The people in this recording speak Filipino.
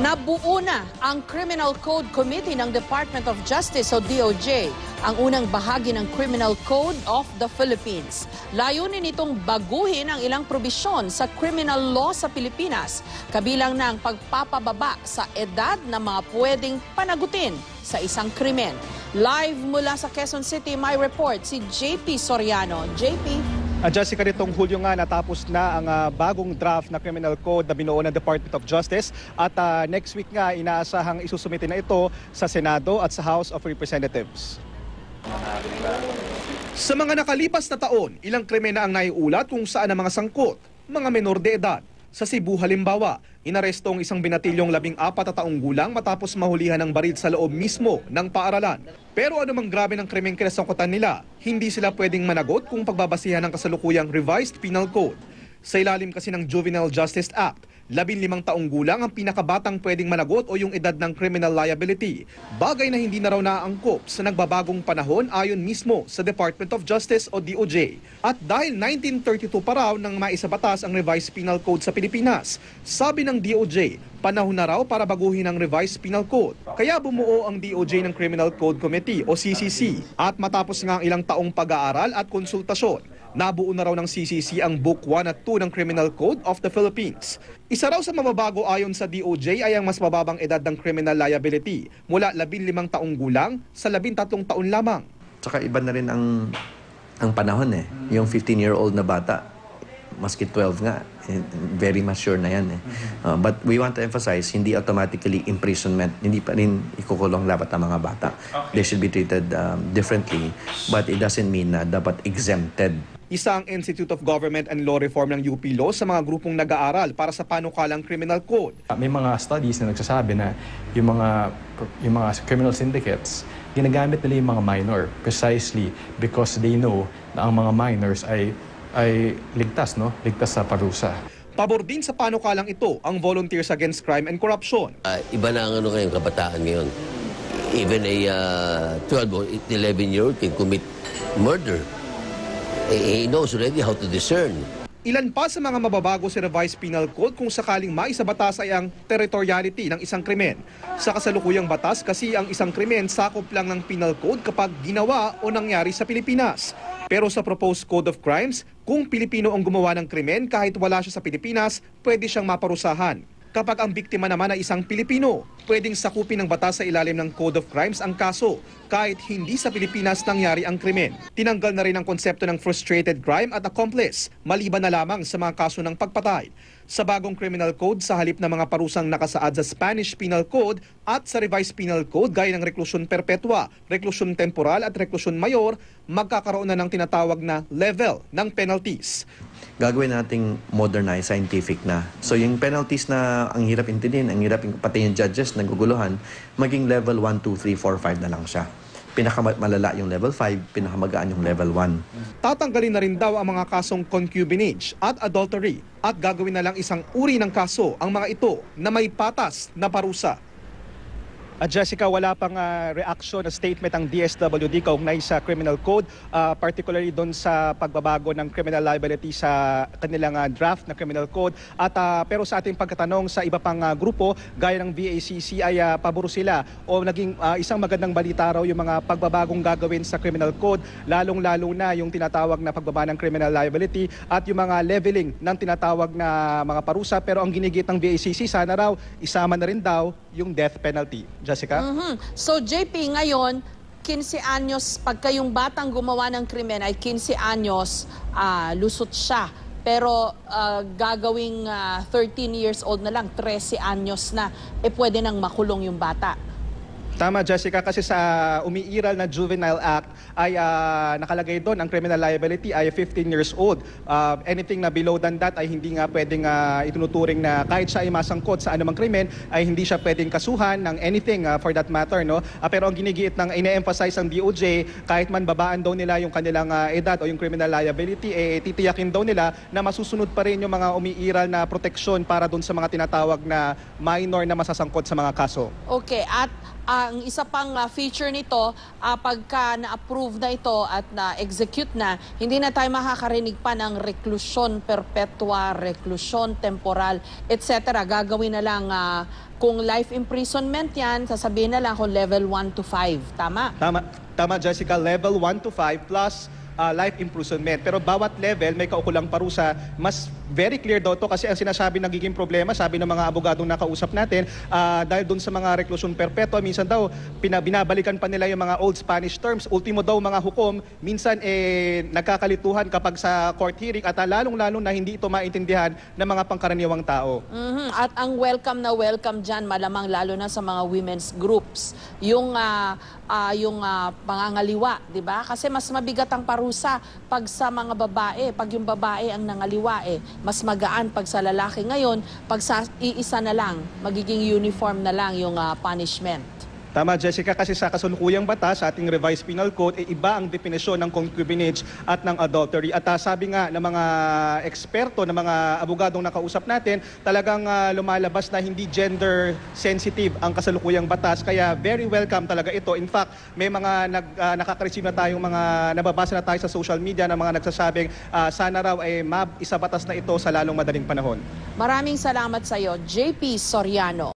Nabuo na ang Criminal Code Committee ng Department of Justice o DOJ, ang unang bahagi ng Criminal Code of the Philippines. Layunin nitong baguhin ang ilang probisyon sa criminal law sa Pilipinas, kabilang na ang pagpapababa sa edad na mga pwedeng panagutin sa isang krimen. Live mula sa Quezon City, may report si JP Soriano. JP? Jessica, nitong Hulyo nga natapos na ang bagong draft na criminal code na binuo ng Department of Justice at next week nga inaasahang isusumite na ito sa Senado at sa House of Representatives. Sa mga nakalipas na taon, ilang krimen na ang naiulat kung saan ang mga sangkot, mga menor de edad. Sa Cebu halimbawa, inaresto ang isang binatilyong 14 na taong gulang matapos mahulihan ng baril sa loob mismo ng paaralan. Pero anumang grabe ng krimeng kinasangkutan nila, hindi sila pwedeng managot kung pagbabasihan ng kasalukuyang Revised Penal Code. Sa ilalim kasi ng Juvenile Justice Act, 15 taong gulang ang pinakabatang pwedeng managot o yung edad ng criminal liability. Bagay na hindi na raw naaangkop sa nagbabagong panahon ayon mismo sa Department of Justice o DOJ. At dahil 1932 pa raw nang maisabatas ang Revised Penal Code sa Pilipinas, sabi ng DOJ, panahon na raw para baguhin ang Revised Penal Code. Kaya bumuo ang DOJ ng Criminal Code Committee o CCC. At matapos nga ang ilang taong pag-aaral at konsultasyon, nabuo na raw ng CCC ang Book 1 at 2 ng Criminal Code of the Philippines. Isa raw sa mababago ayon sa DOJ ay ang mas mababang edad ng criminal liability mula 15 taong gulang sa 13 taon lamang. Tsaka iba na rin ang panahon eh. Yung 15-year-old na bata, maski 12 nga, very mature na yan eh. But we want to emphasize, hindi automatically imprisonment, hindi pa rin ikukulong dapat ang mga bata. They should be treated differently, but it doesn't mean na dapat exempted. Isa ang Institute of Government and Law Reform ng UP Law sa mga grupong nag-aaral para sa panukalang criminal code. May mga studies na nagsasabi na yung mga criminal syndicates, ginagamit nila yung mga minor precisely because they know na ang mga minors ay ligtas sa parusa. Pabor din sa panukalang ito ang Volunteers Against Crime and Corruption. Iba na ang ngayon, kabataan ngayon. Even a 12 or 11-year-old can commit murder. He knows already how to discern. Ilan pa sa mga mababago sa Revised Penal Code kung sakaling maisabatas ay ang territoriality ng isang krimen. Sa kasalukuyang batas kasi ang isang krimen sakop lang ng Penal Code kapag ginawa o nangyari sa Pilipinas. Pero sa proposed Code of Crimes, kung Pilipino ang gumawa ng krimen kahit wala siya sa Pilipinas, pwede siyang maparusahan. Kapag ang biktima naman ay isang Pilipino, pwedeng sakupin ng batas sa ilalim ng Code of Crimes ang kaso kahit hindi sa Pilipinas nangyari ang krimen. Tinanggal na rin ang konsepto ng frustrated crime at accomplice, maliban na lamang sa mga kaso ng pagpatay. Sa bagong criminal code, sa halip ng mga parusang nakasaad sa Spanish Penal Code at sa Revised Penal Code gaya ng reklusyon perpetua, reklusyon temporal at reklusyon mayor, magkakaroon na ng tinatawag na level ng penalties. Gagawin nating modernized, scientific na. So yung penalties na ang hirap intindihin, ang hirap pati yung judges naguguluhan, maging level 1, 2, 3, 4, 5 na lang siya. Pinakamalala yung level 5, pinakamagaan yung level 1. Tatanggalin na rin daw ang mga kasong concubinage at adultery at gagawin na lang isang uri ng kaso ang mga ito na may patas na parusa. Jessica, wala pang reaction na statement ang DSWD kaugnay sa criminal code, particularly doon sa pagbabago ng criminal liability sa kanilang draft na criminal code. At pero sa ating pagkatanong sa iba pang grupo, gaya ng VACC ay pabor sila o naging isang magandang balita raw yung mga pagbabagong gagawin sa criminal code, lalong-lalo na yung tinatawag na pagbaba ng criminal liability at yung mga leveling ng tinatawag na mga parusa. Pero ang ginigit ng VACC, sana raw isama na rin daw yung death penalty. Jessica? So JP, ngayon, 15 anyos, pagka yung batang gumawa ng krimen ay 15 anyos, lusot siya. Pero gagawing 13 years old na lang, 13 anyos na, pwede nang makulong yung bata. Tama, Jessica, kasi sa umiiral na Juvenile Act ay nakalagay doon ang criminal liability ay 15 years old. Anything na below than that ay hindi nga pwedeng itunuturing na kahit siya ay masangkot sa anumang krimen ay hindi siya pwedeng kasuhan ng anything for that matter, no? Pero ang ginigiit ng ine-emphasize ng DOJ, kahit man babaan daw nila yung kanilang edad o yung criminal liability, titiyakin daw nila na masusunod pa rin yung mga umiiral na proteksyon para doon sa mga tinatawag na minor na masasangkot sa mga kaso. Okay, at ang isa pang feature nito, pagka na-approve na ito at na-execute na, hindi na tayo makakarinig pa ng reklusyon perpetua, reklusyon temporal, etc. Gagawin na lang Kung life imprisonment yan, sasabihin na lang kung level 1 to 5. Tama? Tama, Jessica, level 1 to 5 plus life imprisonment. Pero bawat level may kaukulang parusa. Mas very clear daw to kasi ang sinasabi nagiging problema, sabi ng mga abogadong nakausap natin, dahil dun sa mga reklusyon perpetua, minsan daw binabalikan pa nila yung mga old Spanish terms. Ultimo daw mga hukom, minsan nagkakalituhan kapag sa court hearing at lalong-lalo na hindi ito maintindihan ng mga pangkaraniwang tao. At ang welcome na welcome dyan, malamang lalo na sa mga women's groups, yung pangangaliwa, di ba? Kasi mas mabigat ang parusa pag sa mga babae, pag yung babae ang nangaliwa mas magaan pag sa lalaki. Ngayon, pag sa iisa na lang, magiging uniform na lang yung punishment. Tama, Jessica, kasi sa kasalukuyang batas, sa ating revised penal code, iba ang definisyon ng concubinage at ng adultery. At sabi nga ng mga eksperto, ng mga abogadong nakausap natin, talagang lumalabas na hindi gender sensitive ang kasalukuyang batas. Kaya very welcome talaga ito. In fact, may mga nakaka-receive na tayong mga nababasa na tayo sa social media ng mga nagsasabing sana raw ay isabatas na ito sa lalong madaling panahon. Maraming salamat sa iyo, JP Soriano.